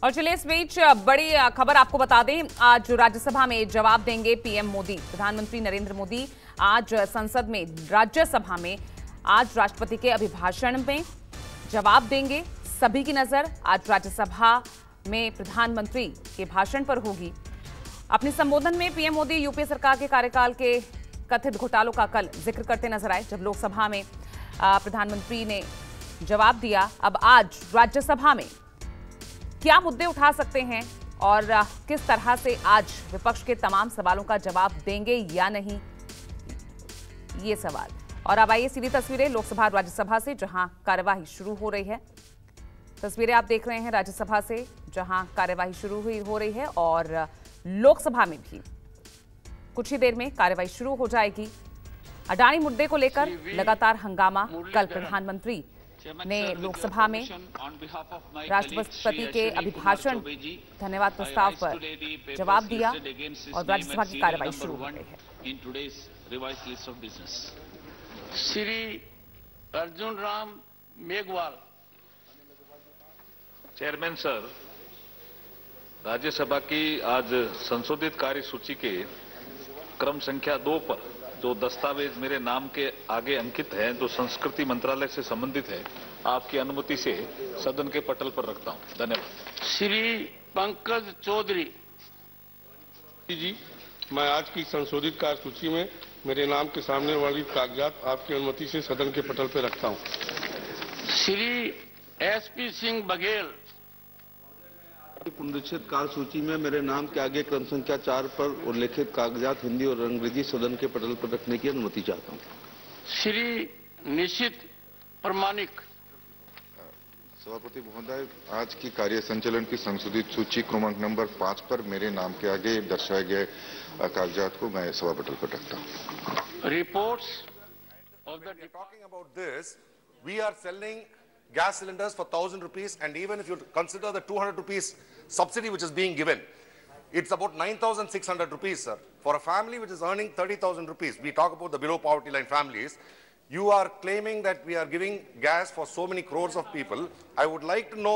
और चलिए इस बीच बड़ी खबर आपको बता दें, आज राज्यसभा में जवाब देंगे पीएम मोदी। प्रधानमंत्री नरेंद्र मोदी आज संसद में राज्यसभा में आज राष्ट्रपति के अभिभाषण में जवाब देंगे। सभी की नजर आज राज्यसभा में प्रधानमंत्री के भाषण पर होगी। अपने संबोधन में पीएम मोदी यूपीए सरकार के कार्यकाल के कथित घोटालों का कल जिक्र करते नजर आए, जब लोकसभा में प्रधानमंत्री ने जवाब दिया। अब आज राज्यसभा में क्या मुद्दे उठा सकते हैं और किस तरह से आज विपक्ष के तमाम सवालों का जवाब देंगे या नहीं, ये सवाल। और अब आइए सीधी तस्वीरें लोकसभा और राज्यसभा से, जहां कार्यवाही शुरू हो रही है। तस्वीरें आप देख रहे हैं राज्यसभा से, जहां कार्यवाही शुरू हो रही है और लोकसभा में भी कुछ ही देर में कार्यवाही शुरू हो जाएगी। अडानी मुद्दे को लेकर लगातार हंगामा। कल प्रधानमंत्री ने लोकसभा में राष्ट्रपति के अभिभाषण धन्यवाद प्रस्ताव पर जवाब दिया और राज्यसभा की कार्यवाही शुरू हो गई है। श्री अर्जुन राम मेघवाल। चेयरमैन सर, राज्यसभा की आज संशोधित कार्य सूची के क्रम संख्या 2 पर जो दस्तावेज मेरे नाम के आगे अंकित है, जो संस्कृति मंत्रालय से संबंधित है, आपकी अनुमति से सदन के पटल पर रखता हूं। धन्यवाद। श्री पंकज चौधरी जी, मैं आज की संशोधित कार्य सूची में मेरे नाम के सामने वाली कागजात आपकी अनुमति से सदन के पटल पर रखता हूं। श्री एसपी सिंह बघेल। पुनरीक्षित कार्य सूची में मेरे नाम के आगे क्रम संख्या 4 पर उल्लेखित कागजात हिंदी और अंग्रेजी सदन के पटल पर रखने की अनुमति चाहता हूं। श्री निशित प्रमाणिक। सभापति महोदय, आज की कार्य संचालन की संशोधित सूची क्रमांक नंबर 5 पर मेरे नाम के आगे दर्शाए गए कागजात को मैं सभा पटल पर रखता हूं। Reports of the talking about this, we are selling gas cylinders for 1,000 rupees, and even if you consider the 200 rupees subsidy which is being given, it's about 9,600 rupees, sir. For a family which is earning 30,000 rupees, we talk about the below poverty line families, you are claiming that we are giving gas for so many crores of people. I would like to know,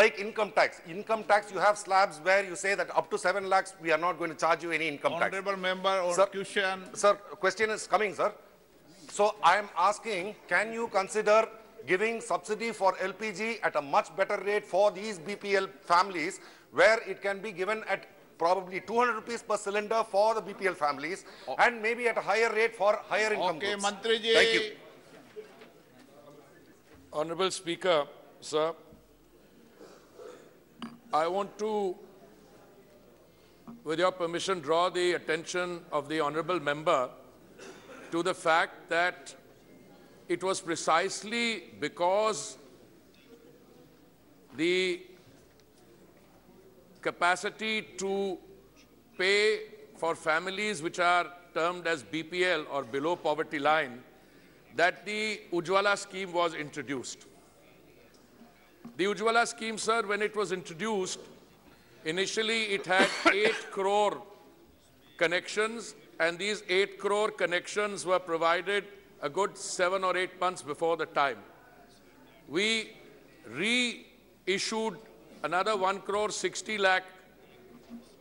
like income tax. Income tax, you have slabs where you say that up to 7 lakhs, we are not going to charge you any income tax. Honorable member or sir, question. Sir, question is coming, sir. So I am asking, can you consider giving subsidy for LPG at a much better rate for these BPL families, where it can be given at probably 200 rupees per cylinder for the BPL families, and maybe at a higher rate for higher income groups. Mantri ji. Thank you. Honorable Speaker, sir, I want to, with your permission, draw the attention of the honorable member to the fact that it was precisely because the capacity to pay for families which are termed as BPL or below poverty line that the Ujjwala scheme was introduced. The Ujjwala scheme, sir, when it was introduced, initially it had 8 crore connections, and these 8 crore connections were provided a good 7 or 8 months before the time. We reissued another 1 crore 60 lakh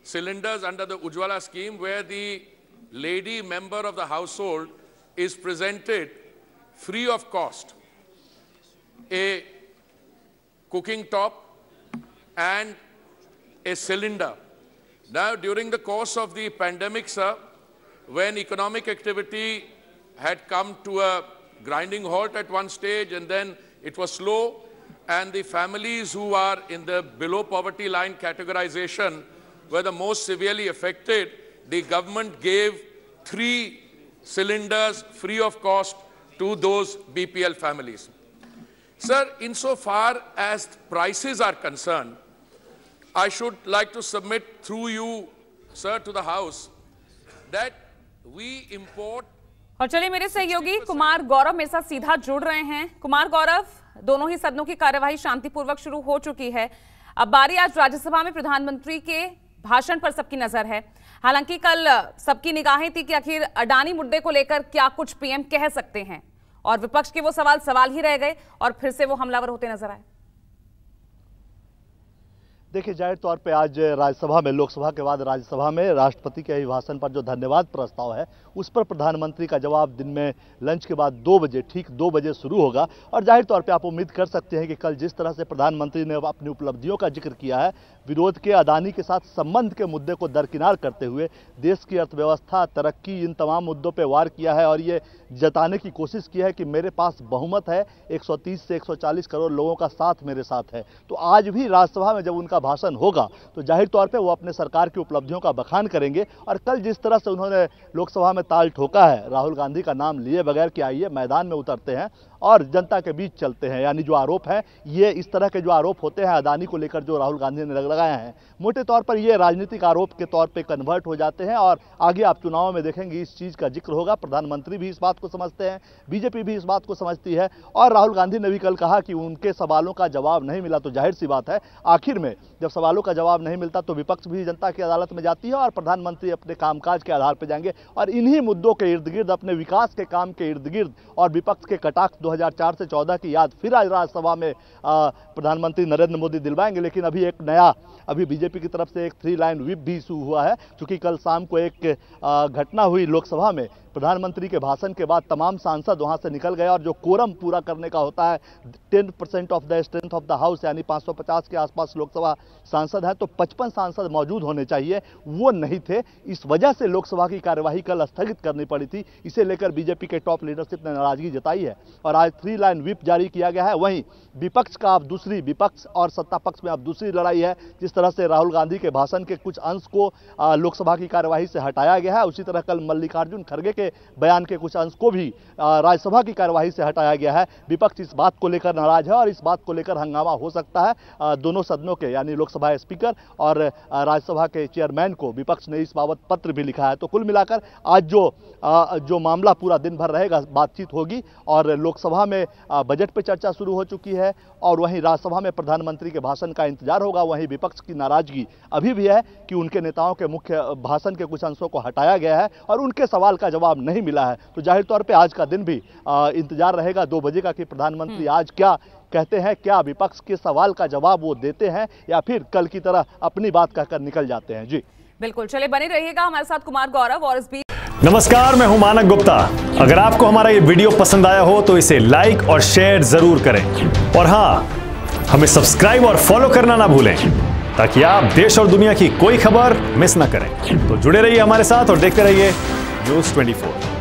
cylinders under the Ujjwala scheme, where the lady member of the household is presented free of cost a cooking top and a cylinder. Now, during the course of the pandemic, sir, when economic activity had come to a grinding halt at one stage, and then it was slow, and the families who are in the below poverty line categorization were the most severely affected. The government gave 3 cylinders free of cost to those BPL families. Sir, insofar as prices are concerned, I should like to submit through you, sir, to the House that we import. और चलिए मेरे सहयोगी कुमार गौरव मेरे साथ सीधा जुड़ रहे हैं। कुमार गौरव, दोनों ही सदनों की कार्यवाही शांतिपूर्वक शुरू हो चुकी है। अब बारी आज राज्यसभा में प्रधानमंत्री के भाषण पर सबकी नजर है। हालांकि कल सबकी निगाहें थी कि आखिर अडानी मुद्दे को लेकर क्या कुछ पीएम कह सकते हैं, और विपक्ष के वो सवाल ही रह गए और फिर से वो हमलावर होते नजर आए। देखिए, जाहिर तौर पे आज राज्यसभा में, लोकसभा के बाद राज्यसभा में राष्ट्रपति के अभिभाषण पर जो धन्यवाद प्रस्ताव है उस पर प्रधानमंत्री का जवाब दिन में लंच के बाद 2 बजे, ठीक 2 बजे शुरू होगा। और जाहिर तौर पे आप उम्मीद कर सकते हैं कि कल जिस तरह से प्रधानमंत्री ने अपनी उपलब्धियों का जिक्र किया है, विरोध के अदानी के साथ संबंध के मुद्दे को दरकिनार करते हुए देश की अर्थव्यवस्था, तरक्की, इन तमाम मुद्दों पर वार किया है और ये जताने की कोशिश की है कि मेरे पास बहुमत है, 130 से 140 करोड़ लोगों का साथ मेरे साथ है। तो आज भी राज्यसभा में जब उनका भाषण होगा तो जाहिर तौर पे वो अपने सरकार की उपलब्धियों का बखान करेंगे। और कल जिस तरह से उन्होंने लोकसभा में ताल ठोका है, राहुल गांधी का नाम लिए बगैर कि आइए मैदान में उतरते हैं और जनता के बीच चलते हैं, यानी जो आरोप है, ये इस तरह के जो आरोप होते हैं अदानी को लेकर जो राहुल गांधी ने लगाए हैं, मोटे तौर पर ये राजनीतिक आरोप के तौर पे कन्वर्ट हो जाते हैं। और आगे आप चुनाव में देखेंगे इस चीज़ का जिक्र होगा। प्रधानमंत्री भी इस बात को समझते हैं, बीजेपी भी इस बात को समझती है। और राहुल गांधी ने भी कल कहा कि उनके सवालों का जवाब नहीं मिला, तो जाहिर सी बात है आखिर में जब सवालों का जवाब नहीं मिलता तो विपक्ष भी जनता की अदालत में जाती है और प्रधानमंत्री अपने कामकाज के आधार पर जाएंगे। और इन्हीं मुद्दों के इर्द गिर्द, अपने विकास के काम के इर्द गिर्द और विपक्ष के कटाक्ष 2004 से 14 की याद फिर आज राज्यसभा में प्रधानमंत्री नरेंद्र मोदी दिलवाएंगे। लेकिन अभी एक नया, अभी बीजेपी की तरफ से एक 3 लाइन व्हिप भी इशू हुआ है, क्योंकि कल शाम को एक घटना हुई लोकसभा में। प्रधानमंत्री के भाषण के बाद तमाम सांसद वहां से निकल गए और जो कोरम पूरा करने का होता है, 10% of the strength of the house, यानी 550 के आसपास लोकसभा सांसद हैं, तो 55 सांसद मौजूद होने चाहिए, वो नहीं थे। इस वजह से लोकसभा की कार्यवाही कल स्थगित करनी पड़ी थी। इसे लेकर बीजेपी के टॉप लीडरशिप ने नाराजगी जताई है और आज 3 लाइन व्हिप जारी किया गया है। वहीं विपक्ष का अब दूसरी, विपक्ष और सत्ता पक्ष में अब दूसरी लड़ाई है। जिस तरह से राहुल गांधी के भाषण के कुछ अंश को लोकसभा की कार्यवाही से हटाया गया है, उसी तरह कल मल्लिकार्जुन खड़गे के बयान के कुछ अंश को भी राज्यसभा की कार्यवाही से हटाया गया है। विपक्ष इस बात को लेकर नाराज है और इस बात को लेकर हंगामा हो सकता है। दोनों सदनों के, यानी लोकसभा स्पीकर और राज्यसभा के चेयरमैन को विपक्ष ने इस बाबत पत्र भी लिखा है। तो कुल मिलाकर आज जो मामला पूरा दिन भर रहेगा, बातचीत होगी और लोकसभा में बजट पर चर्चा शुरू हो चुकी है और वहीं राज्यसभा में प्रधानमंत्री के भाषण का इंतजार होगा। वहीं विपक्ष की नाराजगी अभी भी है कि उनके नेताओं के मुख्य भाषण के कुछ अंशों को हटाया गया है और उनके सवाल का जवाब नहीं मिला है। तो जाहिर तौर पे आज का दिन भी इंतजार रहेगा 2 बजे का कि प्रधानमंत्री आज क्या कहते हैं, क्या विपक्ष के सवाल का जवाब वो देते हैं या फिर कल की तरह अपनी बात कहकर निकल जाते हैं। जी बिल्कुल, चले बने रहिएगा हमारे साथ कुमार गौरव। और इस बीच नमस्कार, मैं हूं मानक गुप्ता। अगर आपको हमारा ये वीडियो पसंद आया हो तो इसे लाइक और शेयर जरूर करें और हाँ, हमें सब्सक्राइब और फॉलो करना ना भूलें ताकि आप देश और दुनिया की कोई खबर मिस ना करें। तो जुड़े रहिए हमारे साथ और देखते रहिए न्यूज़ 24।